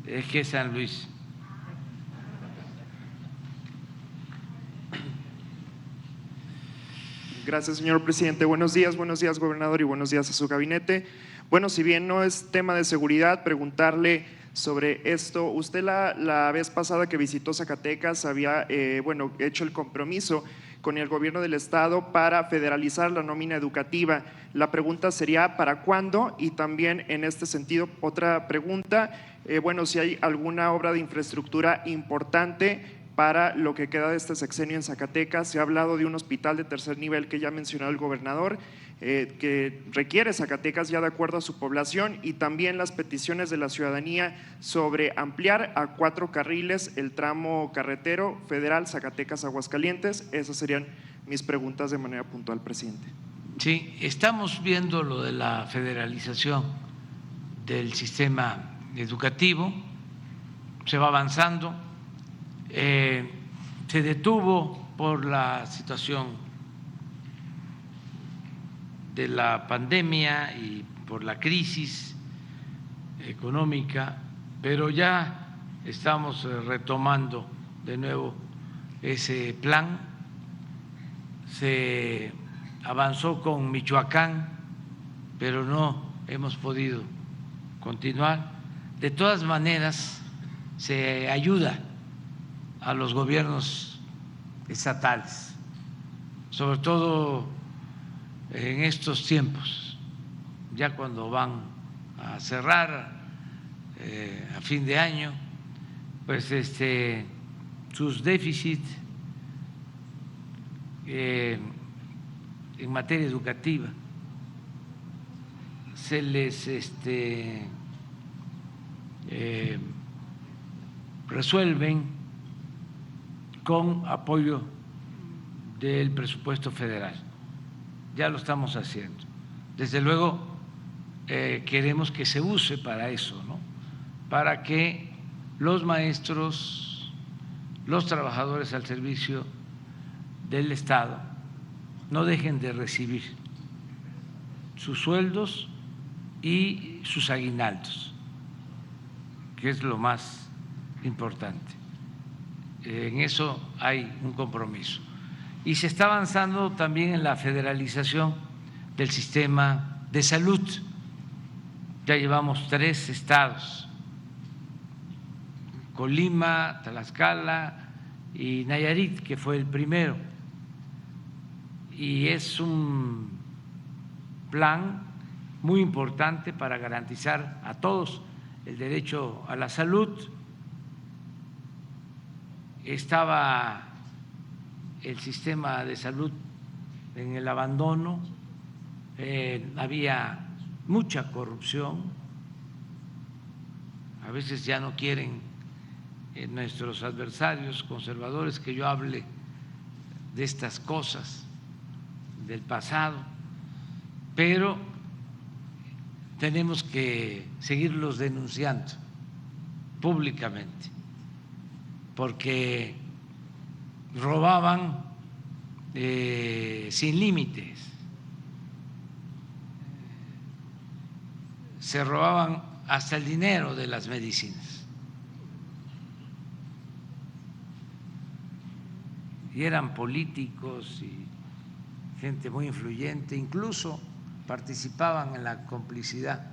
Es que es San Luis. Gracias, señor presidente. Buenos días, gobernador, y buenos días a su gabinete. Bueno, si bien no es tema de seguridad, preguntarle sobre esto. Usted la vez pasada que visitó Zacatecas había hecho el compromiso con el gobierno del estado para federalizar la nómina educativa. La pregunta sería ¿para cuándo? Y también en este sentido, otra pregunta, si hay alguna obra de infraestructura importante para lo que queda de este sexenio en Zacatecas. Se ha hablado de un hospital de tercer nivel que ya mencionó el gobernador, que requiere Zacatecas ya de acuerdo a su población, y también las peticiones de la ciudadanía sobre ampliar a 4 carriles el tramo carretero federal Zacatecas-Aguascalientes. Esas serían mis preguntas de manera puntual, presidente. Sí, estamos viendo lo de la federalización del sistema educativo, se va avanzando. Se detuvo por la situación de la pandemia y por la crisis económica, pero ya estamos retomando de nuevo ese plan. Se avanzó con Michoacán, pero no hemos podido continuar. De todas maneras, se ayuda a los gobiernos estatales, sobre todo en estos tiempos, ya cuando van a cerrar a fin de año, pues sus déficits en materia educativa se les resuelven con apoyo del presupuesto federal. Ya lo estamos haciendo. Desde luego queremos que se use para eso, ¿no? Para que los maestros, los trabajadores al servicio del Estado no dejen de recibir sus sueldos y sus aguinaldos, que es lo más importante. En eso hay un compromiso. Y se está avanzando también en la federalización del sistema de salud. Ya llevamos 3 estados, Colima, Tlaxcala y Nayarit, que fue el primero. Y es un plan muy importante para garantizar a todos el derecho a la salud. Estaba el sistema de salud en el abandono, había mucha corrupción, a veces ya no quieren nuestros adversarios conservadores que yo hable de estas cosas del pasado, pero tenemos que seguirlos denunciando públicamente, porque robaban sin límites, se robaban hasta el dinero de las medicinas y eran políticos y gente muy influyente, incluso participaban en la complicidad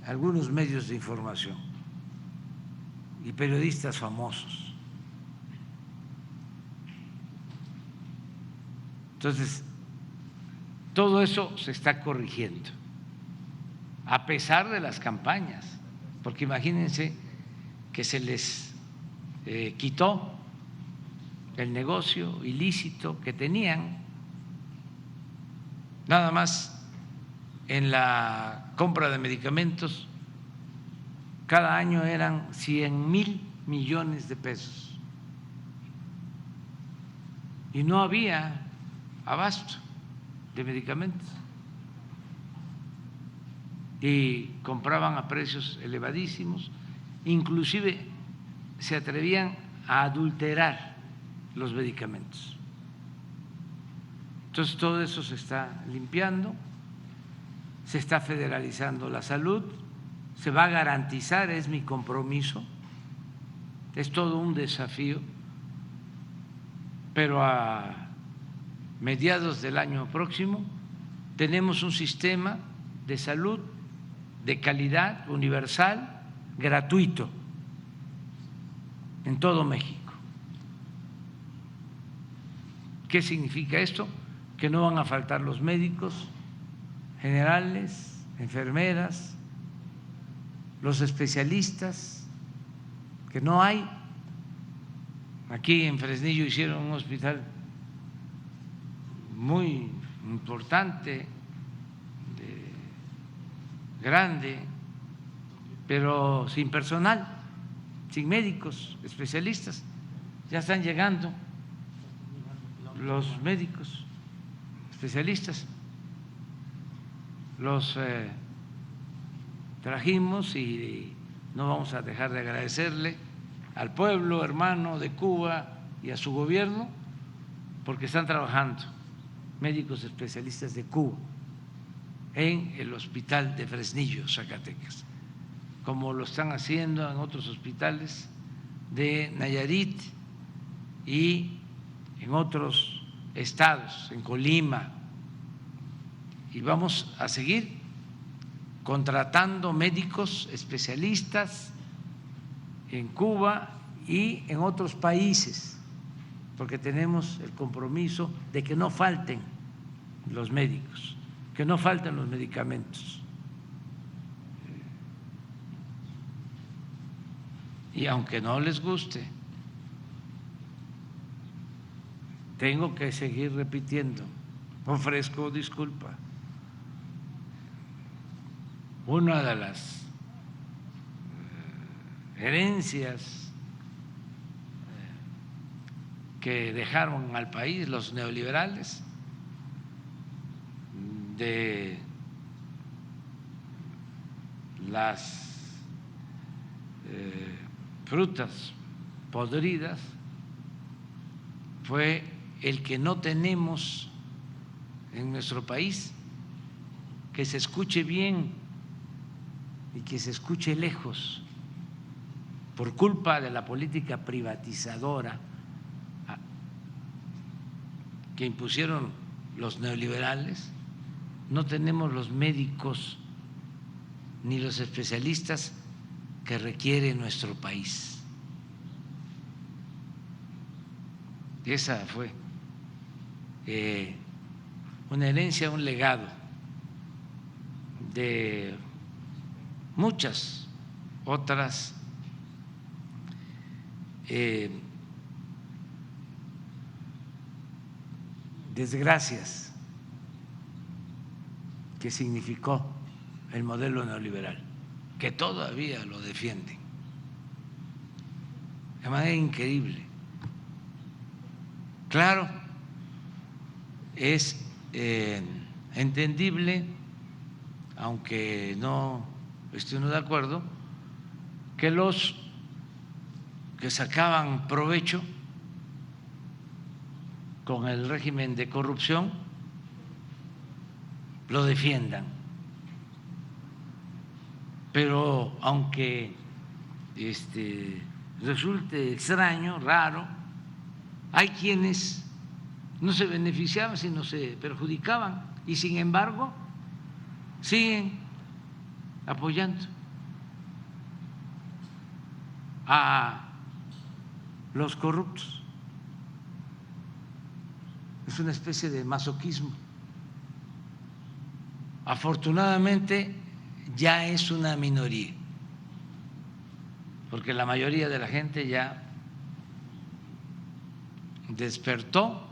algunos medios de información y periodistas famosos. Entonces, todo eso se está corrigiendo, a pesar de las campañas, porque imagínense que se les quitó el negocio ilícito que tenían, nada más en la compra de medicamentos, cada año eran 100,000 millones de pesos y no había abasto de medicamentos y compraban a precios elevadísimos, inclusive se atrevían a adulterar los medicamentos. Entonces todo eso se está limpiando, se está federalizando la salud, se va a garantizar, es mi compromiso. Es todo un desafío, pero a mediados del año próximo tenemos un sistema de salud de calidad, universal, gratuito en todo México. ¿Qué significa esto? Que no van a faltar los médicos generales, enfermeras, los especialistas, que no hay. Aquí en Fresnillo hicieron un hospital muy importante, grande, pero sin personal, sin médicos especialistas. Ya están llegando los médicos especialistas, los trajimos y no vamos a dejar de agradecerle al pueblo hermano de Cuba y a su gobierno, porque están trabajando médicos especialistas de Cuba en el hospital de Fresnillo, Zacatecas, como lo están haciendo en otros hospitales de Nayarit y en otros estados, en Colima, y vamos a seguir contratando médicos especialistas en Cuba y en otros países, porque tenemos el compromiso de que no falten los médicos, que no falten los medicamentos. Y aunque no les guste, tengo que seguir repitiendo, ofrezco disculpa. Una de las herencias que dejaron al país los neoliberales de las frutas podridas fue el que no tenemos en nuestro país, que se escuche bien y que se escuche lejos, por culpa de la política privatizadora que impusieron los neoliberales. No tenemos los médicos ni los especialistas que requiere nuestro país. Esa fue una herencia, un legado de muchas otras desgracias que significó el modelo neoliberal, que todavía lo defienden de manera increíble. Claro, es entendible, aunque no esté uno de acuerdo, que los que sacaban provecho con el régimen de corrupción lo defiendan. Pero aunque resulte extraño, raro, hay quienes no se beneficiaban, sino se perjudicaban, y sin embargo siguen apoyando a los corruptos. Es una especie de masoquismo. Afortunadamente ya es una minoría, porque la mayoría de la gente ya despertó,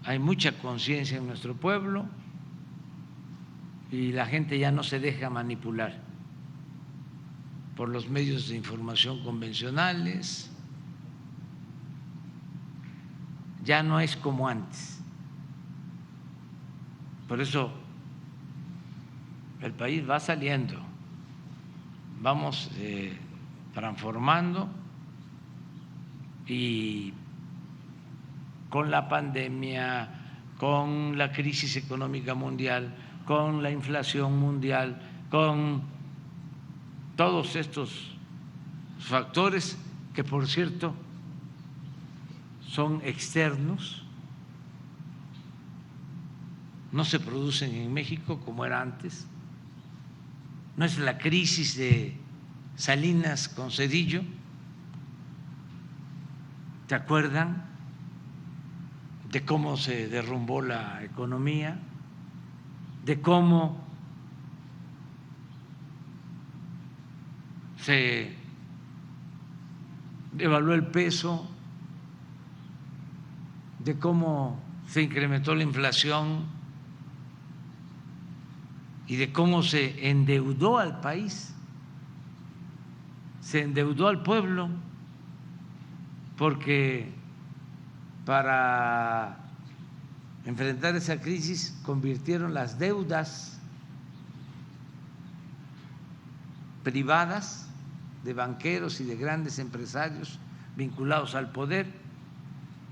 hay mucha conciencia en nuestro pueblo y la gente ya no se deja manipular por los medios de información convencionales. Ya no es como antes. Por eso el país va saliendo, vamos transformando, y con la pandemia, con la crisis económica mundial, con la inflación mundial, con todos estos factores que, por cierto, son externos, no se producen en México como era antes. No es la crisis de Salinas con Zedillo, ¿te acuerdan de cómo se derrumbó la economía, de cómo se devaluó el peso, de cómo se incrementó la inflación y de cómo se endeudó al país, se endeudó al pueblo, porque para enfrentar esa crisis convirtieron las deudas privadas de banqueros y de grandes empresarios vinculados al poder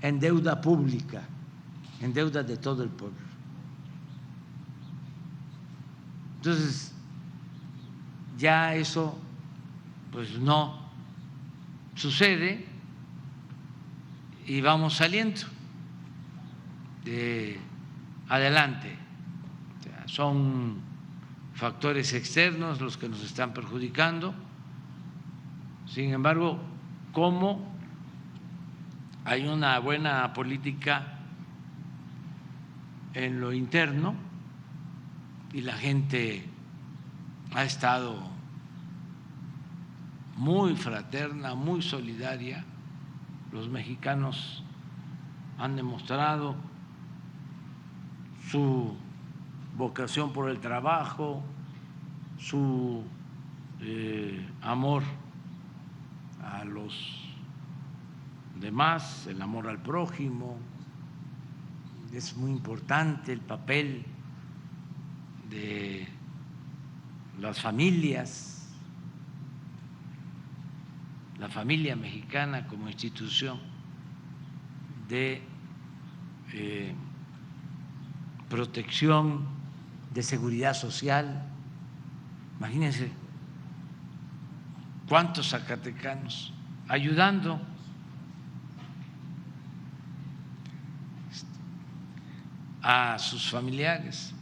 en deuda pública, en deuda de todo el pueblo. Entonces, ya eso pues no sucede y vamos saliendo adelante. O sea, son factores externos los que nos están perjudicando. Sin embargo, como hay una buena política en lo interno y la gente ha estado muy fraterna, muy solidaria, los mexicanos han demostrado su vocación por el trabajo, su amor a los demás, el amor al prójimo. Es muy importante el papel de las familias, la familia mexicana como institución de protección, de seguridad social. Imagínense cuántos zacatecanos ayudando a sus familiares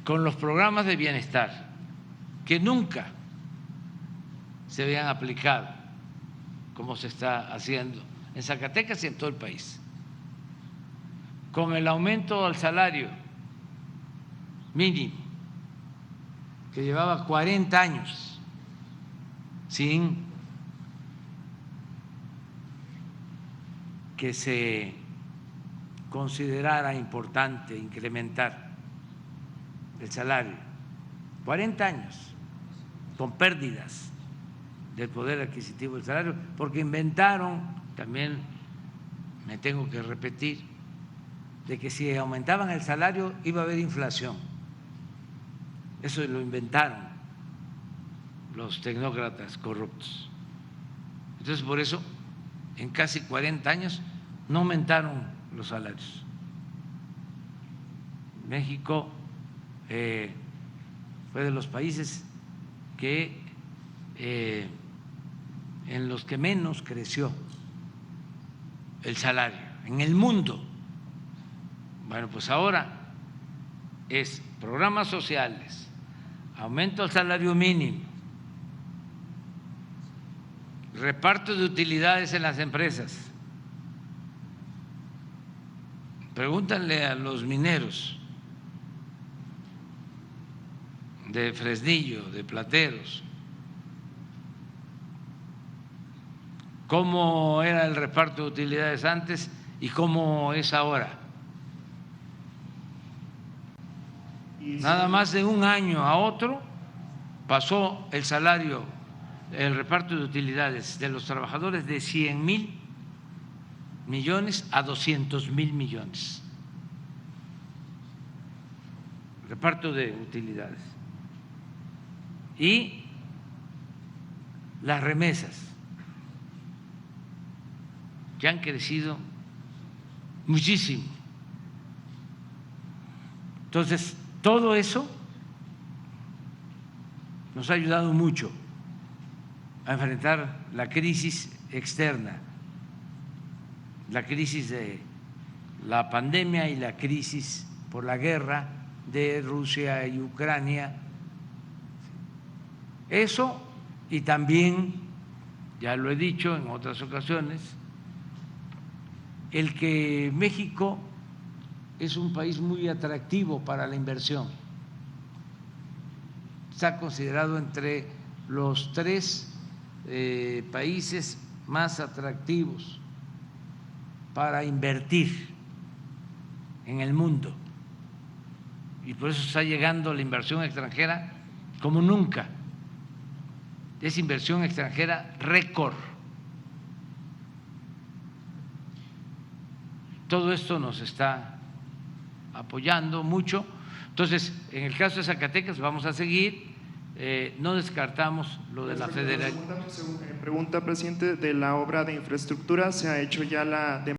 con los programas de bienestar que nunca se habían aplicado como se está haciendo en Zacatecas y en todo el país, con el aumento al salario mínimo que llevaba 40 años sin que se considerara importante incrementar el salario, 40 años con pérdidas del poder adquisitivo del salario, porque inventaron, también me tengo que repetir, de que si aumentaban el salario iba a haber inflación. Eso lo inventaron los tecnócratas corruptos. Entonces, por eso, en casi 40 años no aumentaron los salarios. México fue de los países que en los que menos creció el salario en el mundo. Bueno, pues ahora es programas sociales, aumento al salario mínimo, reparto de utilidades en las empresas. Pregúntale a los mineros de Fresnillo, de Plateros, cómo era el reparto de utilidades antes y cómo es ahora. Nada más de un año a otro pasó el salario, el reparto de utilidades de los trabajadores de 100,000 millones a 200,000 millones. Reparto de utilidades. Y las remesas, que han crecido muchísimo. Entonces, todo eso nos ha ayudado mucho a enfrentar la crisis externa, la crisis de la pandemia y la crisis por la guerra de Rusia y Ucrania. Eso, y también, ya lo he dicho en otras ocasiones, el que México es un país muy atractivo para la inversión. Está considerado entre los 3 países más atractivos para invertir en el mundo, y por eso está llegando la inversión extranjera como nunca. Es inversión extranjera récord. Todo esto nos está apoyando mucho. Entonces, en el caso de Zacatecas vamos a seguir, no descartamos lo de la federal. Pregunta, presidente, de la obra de infraestructura, ¿se ha hecho ya la